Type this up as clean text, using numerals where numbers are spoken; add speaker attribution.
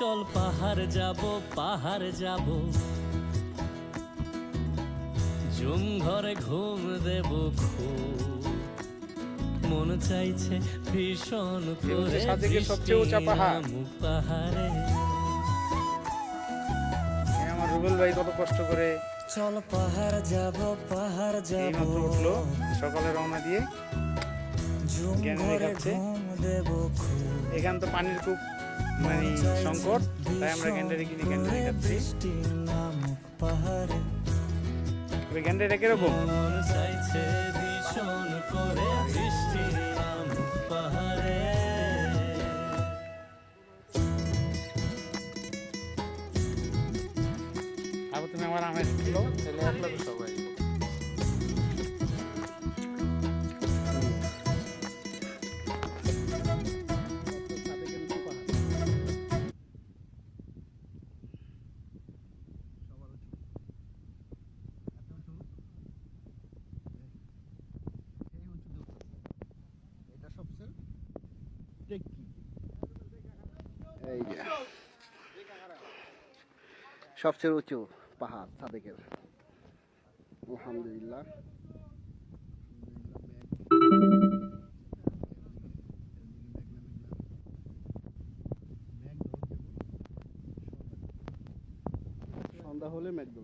Speaker 1: চল পাহাড় যাব জুম ঘরে ঘুম দেব খুব মন চাইছে ভীষণ করে
Speaker 2: সাদেকের সবচেয়ে উঁচা পাহাড়।
Speaker 1: পাহাড়ে
Speaker 2: আমার রুবেল ভাই কত কষ্ট করে
Speaker 1: চল পাহাড় যাব
Speaker 2: এইমাত্র উঠলো, সকালে রওনা দিয়ে
Speaker 1: ঝুম
Speaker 2: জ্ঞানে
Speaker 1: ঘরে
Speaker 2: দেখাচ্ছে।
Speaker 1: ঘুম দেব খুব
Speaker 2: এখান তো পানির খুব মানে সংকট, তাই আমরা গ্যান্ডারি কিনে গ্যান্ডারি খাচ্ছি।
Speaker 1: বৃষ্টি নামুক পাহাড়ে
Speaker 2: গ্যান্ডারিটা কিরকম?
Speaker 1: মন চাইছে ভীষণ করে বৃষ্টি নামুক পাহাড়ে
Speaker 2: আবার তুমি আমার আমের কিলো তাহলে এক লাগবে সবাই।
Speaker 3: এই যে সবচেয়ে উঁচু পাহাড় সাদেকের, আলহামদুলিল্লাহ। সন্ধ্যা হলে মেঘ